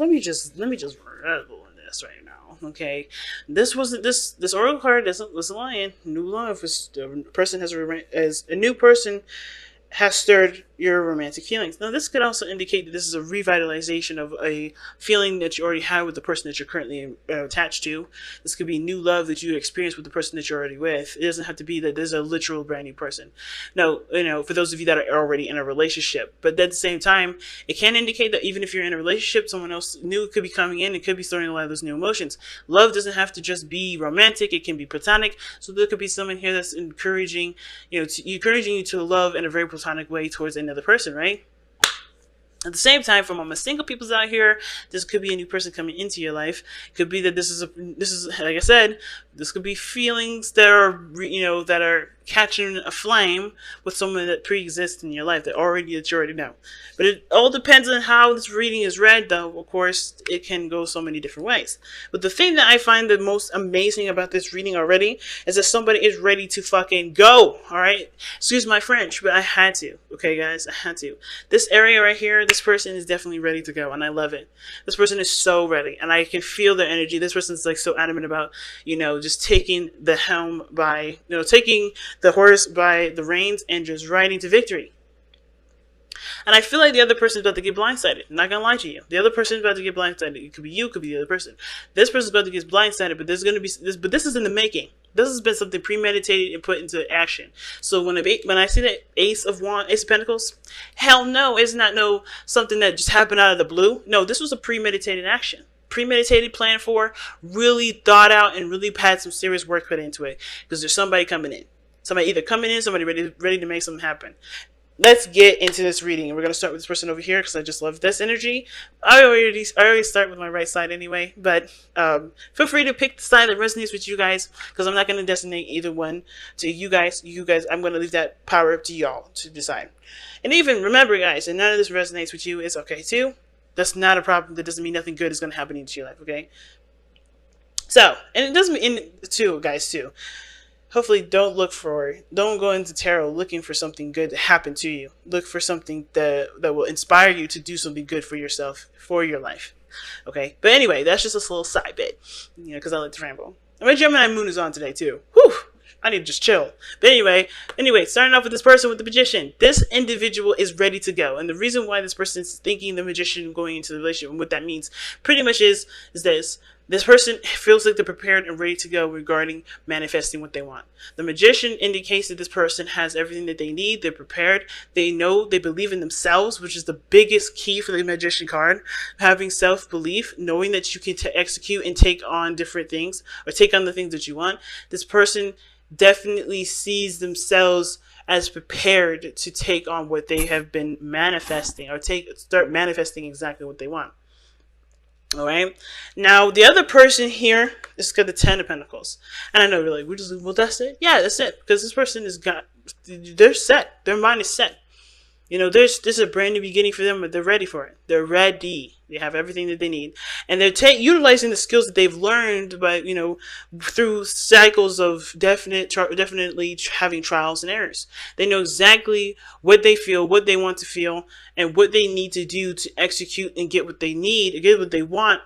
let me just revel in this right now. Okay, this wasn't this oracle card doesn't was lying. New love is the person has as a new person has stirred your romantic feelings. Now, this could also indicate that this is a revitalization of a feeling that you already had with the person that you're currently attached to. This could be new love that you experience with the person that you're already with. It doesn't have to be that there's a literal brand new person. Now, for those of you that are already in a relationship, but at the same time, it can indicate that even if you're in a relationship, someone else new could be coming in and could be starting a lot of those new emotions. Love doesn't have to just be romantic. It can be platonic. So there could be someone here that's encouraging, encouraging you to love in a very platonic way towards another person, right? At the same time, for all my single peoples out here, this could be a new person coming into your life. It could be that this is like I said, this could be feelings that are that are catching a flame with someone that pre-exists in your life that you already know. But it all depends on how this reading is read, though. Of course, it can go so many different ways. But the thing that I find the most amazing about this reading already is that somebody is ready to fucking go. All right, excuse my French, but I had to. Okay, guys, I had to. This area right here, this person is definitely ready to go, and I love it. This person is so ready, and I can feel their energy. This person's like so adamant about just taking the helm by taking the horse by the reins and just riding to victory. And I feel like the other person's about to get blindsided. I'm not gonna lie to you. The other person's about to get blindsided. It could be you, it could be the other person. This person's about to get blindsided, but there's gonna be this. But this is in the making. This has been something premeditated and put into action. So when I see that Ace of Pentacles, hell no, it's not something that just happened out of the blue. No, this was a premeditated action. Premeditated, planned for, really thought out, and really had some serious work put into it. Because there's somebody coming in. Somebody either coming in, somebody ready to make something happen. Let's get into this reading. And we're going to start with this person over here because I just love this energy. I always start with my right side anyway. But feel free to pick the side that resonates with you guys because I'm not going to designate either one to you guys. I'm going to leave that power up to y'all to decide. And even remember, guys, if none of this resonates with you, it's okay too. That's not a problem. That doesn't mean nothing good is going to happen into your life, okay? So, and it doesn't mean, guys, hopefully don't go into tarot looking for something good to happen to you. Look for something that will inspire you to do something good for yourself, for your life, okay? But anyway, that's just a little side bit, because I like to ramble. And my Gemini moon is on today, too. Whew! I need to just chill. But anyway, starting off with this person with the Magician. This individual is ready to go. And the reason why this person is thinking the Magician going into the relationship and what that means pretty much is this. This person feels like they're prepared and ready to go regarding manifesting what they want. The Magician indicates that this person has everything that they need. They're prepared. They know, they believe in themselves, which is the biggest key for the Magician card. Having self-belief, knowing that you can execute and take on different things or take on the things that you want. This person definitely sees themselves as prepared to take on what they have been manifesting or start manifesting exactly what they want. All right. Now, the other person here is got the 10 of Pentacles. And I know you're like, well, that's it? Yeah, that's it. Because this person they're set. Their mind is set. This is a brand new beginning for them, but they're ready for it. They're ready. They have everything that they need. And they're utilizing the skills that they've learned by, through cycles of definitely having trials and errors. They know exactly what they feel, what they want to feel, and what they need to do to execute and get what they need, get what they want.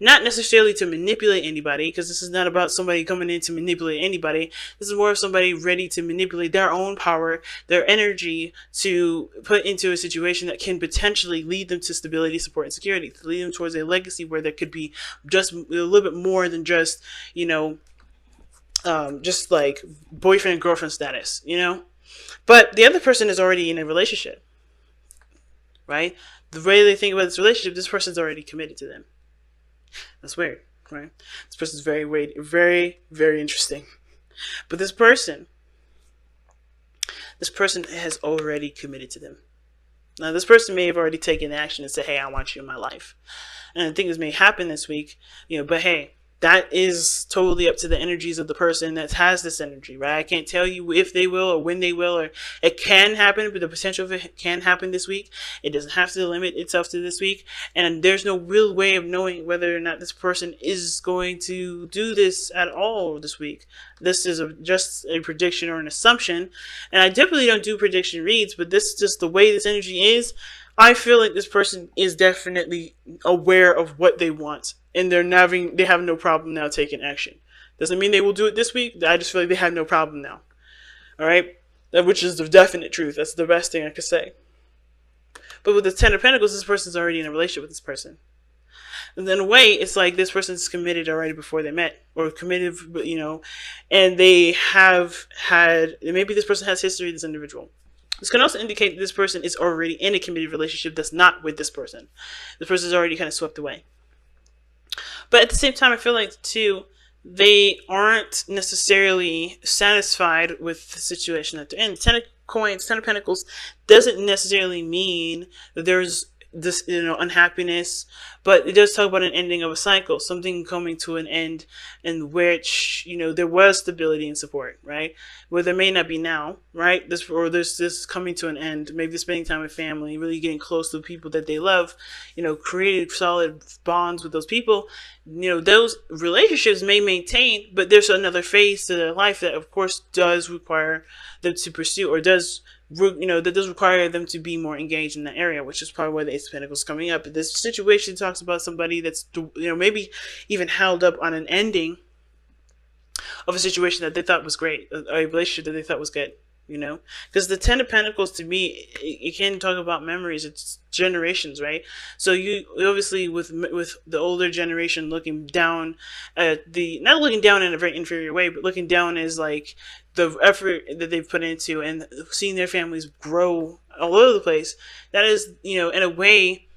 Not necessarily to manipulate anybody, because this is not about somebody coming in to manipulate anybody. This is more of somebody ready to manipulate their own power, their energy, to put into a situation that can potentially lead them to stability, support, and security, to lead them towards a legacy where there could be just a little bit more than just, just like boyfriend, girlfriend status, But the other person is already in a relationship, right? The way they think about this relationship, this person's already committed to them. That's weird, right? This person's very, very, very interesting. But this person has already committed to them. Now, this person may have already taken action and said, hey, I want you in my life. And I think this may happen this week, but hey, that is totally up to the energies of the person that has this energy, right? I can't tell you if they will or when they will, or it can happen, but the potential of it can happen this week. It doesn't have to limit itself to this week. And there's no real way of knowing whether or not this person is going to do this at all this week. This is just a prediction or an assumption. And I definitely don't do prediction reads, but this is just the way this energy is. I feel like this person is definitely aware of what they want, and they have no problem now taking action. Doesn't mean they will do it this week. I just feel like they have no problem now. All right, which is the definite truth. That's the best thing I could say. But with the Ten of Pentacles, this person's already in a relationship with this person. And in a way, it's like this person's committed already before they met, or committed, and they have had, maybe this person has history with this individual. This can also indicate that this person is already in a committed relationship that's not with this person. This person is already kind of swept away. But at the same time, I feel like, too, they aren't necessarily satisfied with the situation that they're in. Ten of Coins, Ten of Pentacles doesn't necessarily mean that there's this, unhappiness, but it does talk about an ending of a cycle, something coming to an end in which, there was stability and support, right? Where there may not be now, right? This coming to an end, maybe spending time with family, really getting close to the people that they love, creating solid bonds with those people. Those relationships may maintain, but there's another phase to their life that, of course, does require them to pursue, or that does require them to be more engaged in that area, which is probably why the Ace of Pentacles coming up. This situation talks about somebody that's, maybe even held up on an ending of a situation that they thought was great, a relationship that they thought was good, because the Ten of Pentacles, to me, it can talk about memories. It's generations, right? So you obviously, with the older generation looking down at not looking down in a very inferior way, but looking down as like the effort that they've put into and seeing their families grow all over the place. That is, in a way,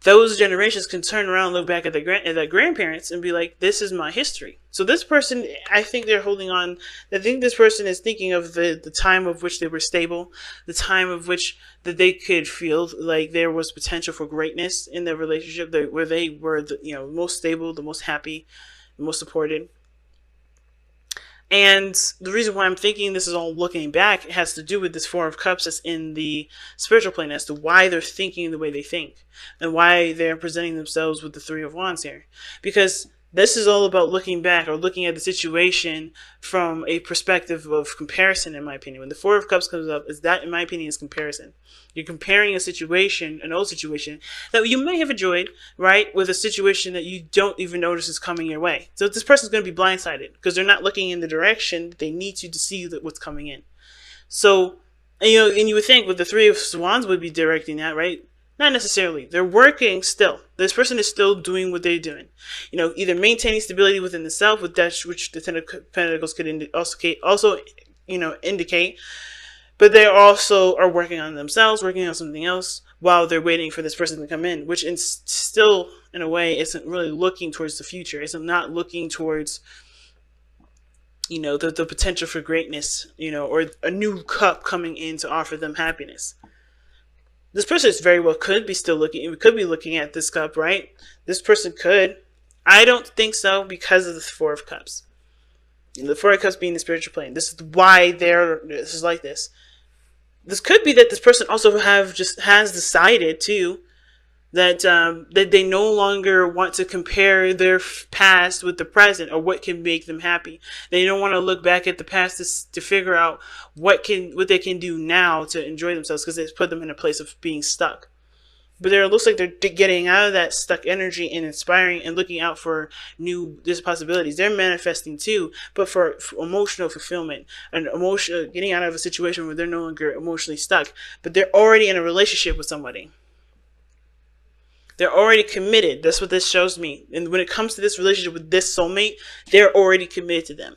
those generations can turn around and look back at their grandparents and be like, this is my history. So this person, I think they're holding on. I think this person is thinking of the time of which they were stable, the time of which that they could feel like there was potential for greatness in their relationship, where they were the most stable, the most happy, the most supported. And the reason why I'm thinking this is all looking back, it has to do with this Four of Cups that's in the spiritual plane, as to why they're thinking the way they think and why they're presenting themselves with the Three of Wands here. Because this is all about looking back, or looking at the situation from a perspective of comparison, in my opinion. When the Four of Cups comes up, that, in my opinion, is comparison. You're comparing a situation, an old situation, that you may have enjoyed, right, with a situation that you don't even notice is coming your way. So this person's going to be blindsided because they're not looking in the direction that they need to see what's coming in. So, and you would think with the Three of Wands would be directing that, right? Not necessarily. They're working still. This person is still doing what they're doing. Either maintaining stability within the self, with that which the Ten of Pentacles could also indicate. But they also are working on themselves, working on something else, while they're waiting for this person to come in, which still, in a way, isn't really looking towards the future. It's not looking towards, the potential for greatness, or a new cup coming in to offer them happiness. This person is very well could be looking at this cup, right? This person could. I don't think so, because of the Four of Cups. The Four of Cups being the spiritual plane. This is why this is like this. This could be that this person also has decided too that that they no longer want to compare their past with the present, or what can make them happy. They don't want to look back at the past to figure out what they can do now to enjoy themselves, because it's put them in a place of being stuck. But it looks like they're getting out of that stuck energy and inspiring and looking out for new possibilities. They're manifesting too, but for emotional fulfillment and getting out of a situation where they're no longer emotionally stuck. But they're already in a relationship with somebody. They're already committed. That's what this shows me. And when it comes to this relationship with this soulmate, they're already committed to them.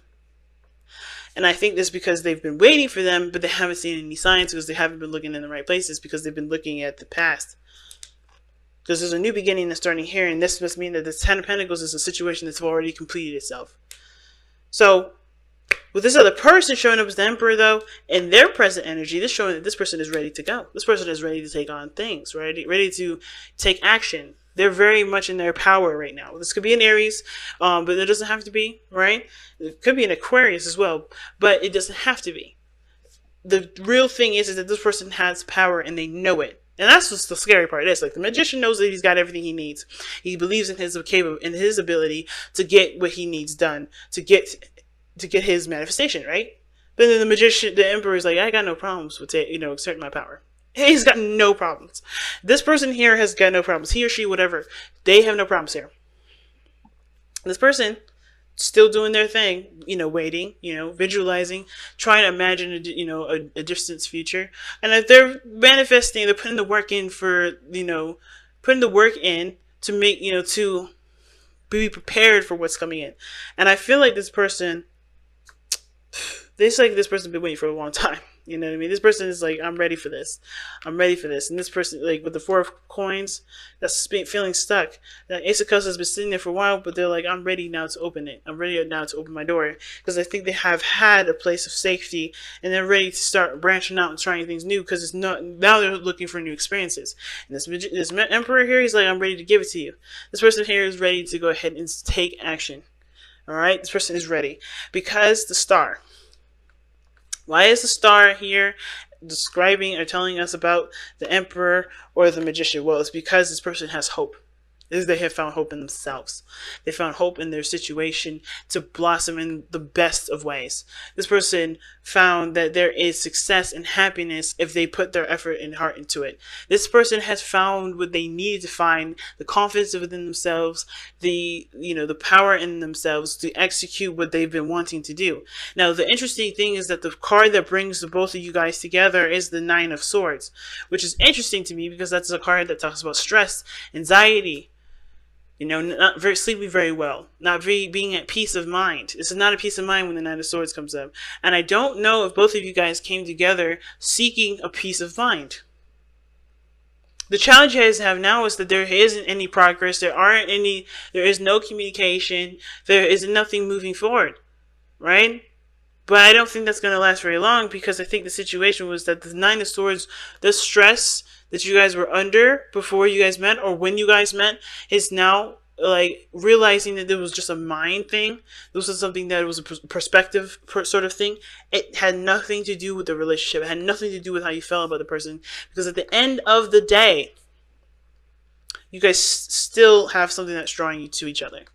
And I think this because they've been waiting for them, but they haven't seen any signs, because they haven't been looking in the right places, because they've been looking at the past. Because there's a new beginning that's starting here, and this must mean that the Ten of Pentacles is a situation that's already completed itself. So, with this other person showing up as the Emperor, though, and their present energy, this is showing that this person is ready to go. This person is ready to take on things, ready to take action. They're very much in their power right now. This could be an Aries, but it doesn't have to be, right? It could be an Aquarius as well, but it doesn't have to be. The real thing is that this person has power, and they know it. And that's just the scary part. Is like the magician knows that he's got everything he needs. He believes in his ability to get what he needs done, to get his manifestation, right? But then the magician, the Emperor, is like, I got no problems with exerting my power. He's got no problems. This person here has got no problems. He or she, whatever, they have no problems here. This person still doing their thing, waiting, visualizing, trying to imagine, a distant future. And if they're manifesting, they're putting the work in for, putting the work in to make, to be prepared for what's coming in. And I feel like this person, this person been waiting for a long time. You know what I mean? This person is like, I'm ready for this. I'm ready for this. And this person, like with the 4 of coins, that's feeling stuck. That Ace of Cups has been sitting there for a while, but they're like, I'm ready now to open it. I'm ready now to open my door. Because I think they have had a place of safety and they're ready to start branching out and trying things new because it's not, now they're looking for new experiences. And this Emperor here, he's like, I'm ready to give it to you. This person here is ready to go ahead and take action. Alright? This person is ready. Because the Star. Why is the Star here describing or telling us about the Emperor or the Magician? Well, it's because this person has hope. They have found hope in themselves. They found hope in their situation to blossom in the best of ways. This person found that there is success and happiness if they put their effort and heart into it. This person has found what they needed to find, the confidence within themselves, the power in themselves to execute what they've been wanting to do. Now, the interesting thing is that the card that brings the both of you guys together is the 9 of Swords, which is interesting to me because that's a card that talks about stress, anxiety, not sleeping very well, not being at peace of mind. This is not a peace of mind when the 9 of Swords comes up. And I don't know if both of you guys came together seeking a peace of mind. The challenge you guys have now is that there isn't any progress, there is no communication, there is nothing moving forward, right? But I don't think that's going to last very long because I think the situation was that the 9 of Swords, the stress that you guys were under before you guys met or when you guys met is now like realizing that it was just a mind thing. This was something that was a perspective sort of thing. It had nothing to do with the relationship. It had nothing to do with how you felt about the person because at the end of the day, you guys still have something that's drawing you to each other.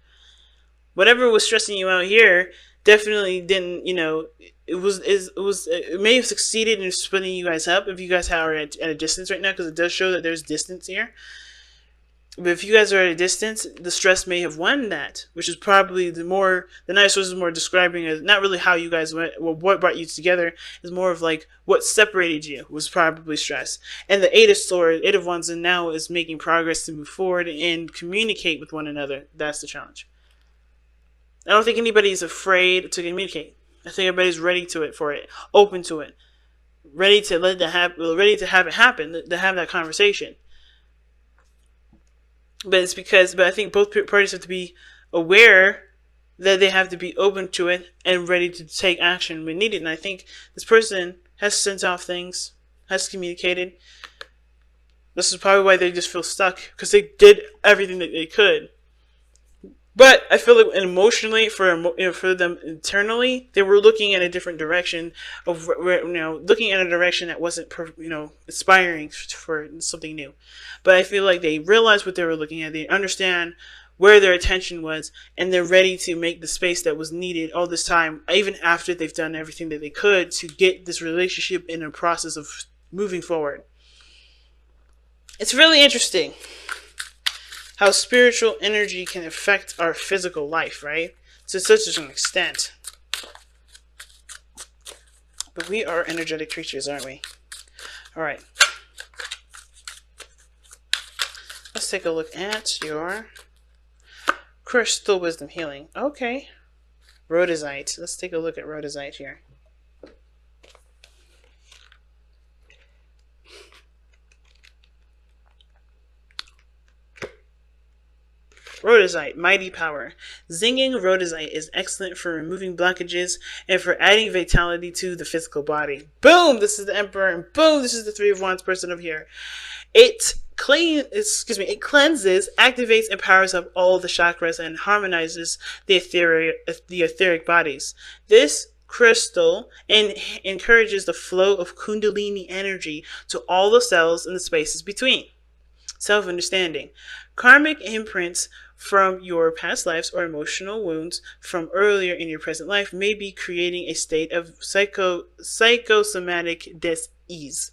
Whatever was stressing you out here definitely didn't, it may have succeeded in splitting you guys up if you guys are at a distance right now, because it does show that there's distance here. But if you guys are at a distance, the stress may have won that, which is probably the 9 of Swords is more describing as not really how you guys went, or what brought you together, is more of like what separated you was probably stress. And the 8 of Swords, 8 of Wands, and now is making progress to move forward and communicate with one another. That's the challenge. I don't think anybody's afraid to communicate. I think everybody's ready for it, open to it, ready to let that happen, ready to have it happen, to have that conversation. But I think both parties have to be aware that they have to be open to it and ready to take action when needed. And I think this person has sent off things, has communicated. This is probably why they just feel stuck, because they did everything that they could. But I feel like emotionally, for them internally, they were looking in a different direction of looking in a direction that wasn't inspiring for something new. But I feel like they realized what they were looking at. They understand where their attention was, and they're ready to make the space that was needed all this time, even after they've done everything that they could to get this relationship in a process of moving forward. It's really interesting how spiritual energy can affect our physical life, right? To such an extent. But we are energetic creatures, aren't we? Alright. Let's take a look at your crystal wisdom healing. Okay. Rhodesite. Let's take a look at rhodesite here. Rhodesite, mighty power. Zinging rhodesite is excellent for removing blockages and for adding vitality to the physical body. Boom! This is the Emperor, and boom! This is the 3 of Wands person over here. It cleanses, activates, and powers up all the chakras and harmonizes the etheric bodies. This crystal encourages the flow of Kundalini energy to all the cells and the spaces between. Self-understanding. Karmic imprints from your past lives or emotional wounds from earlier in your present life may be creating a state of psychosomatic dis-ease.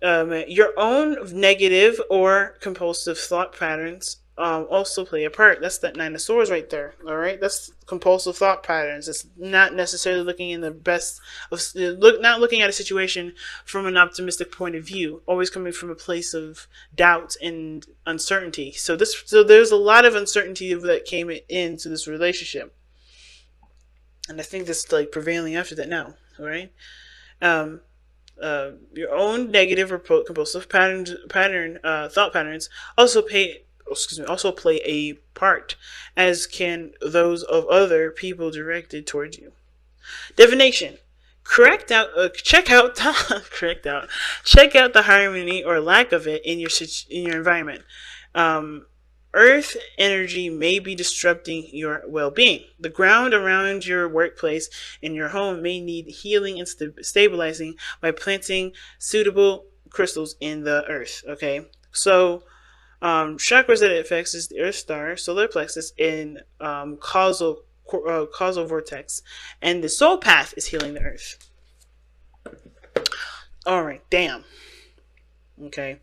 Your own negative or compulsive thought patterns also play a part. That's that Nine of Swords right there. All right, that's compulsive thought patterns. It's not necessarily looking in the best of not looking at a situation from an optimistic point of view. Always coming from a place of doubt and uncertainty. So there's a lot of uncertainty that came into this relationship, and I think that's like prevailing after that now. All right. Um, your own negative or compulsive thought patterns also play a part, as can those of other people directed towards you. Divination. Check out the harmony or lack of it in your environment. Um, Earth energy may be disrupting your well-being. The ground around your workplace and your home may need healing and stabilizing by planting suitable crystals in the earth. Okay, so chakras that it affects is the Earth Star, solar plexus, and causal vortex, and the soul path is healing the earth. All right, damn. Okay,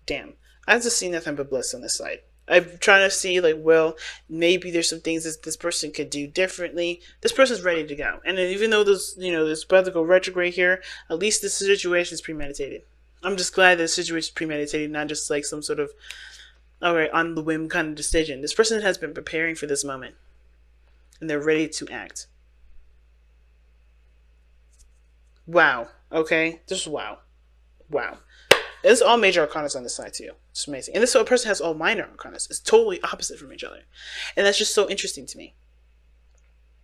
damn. I just see nothing but bliss on this side. I'm trying to see, like, well, maybe there's some things that this person could do differently. This person's ready to go. And even though this about to go retrograde here, at least this situation is premeditated. I'm just glad this situation is premeditated, not just like some sort of, alright, on the whim kind of decision. This person has been preparing for this moment. And they're ready to act. Wow. Okay? Just wow. Wow. It's all major arcanas on this side too. It's amazing. And this person has all minor arcanas. It's totally opposite from each other. And that's just so interesting to me.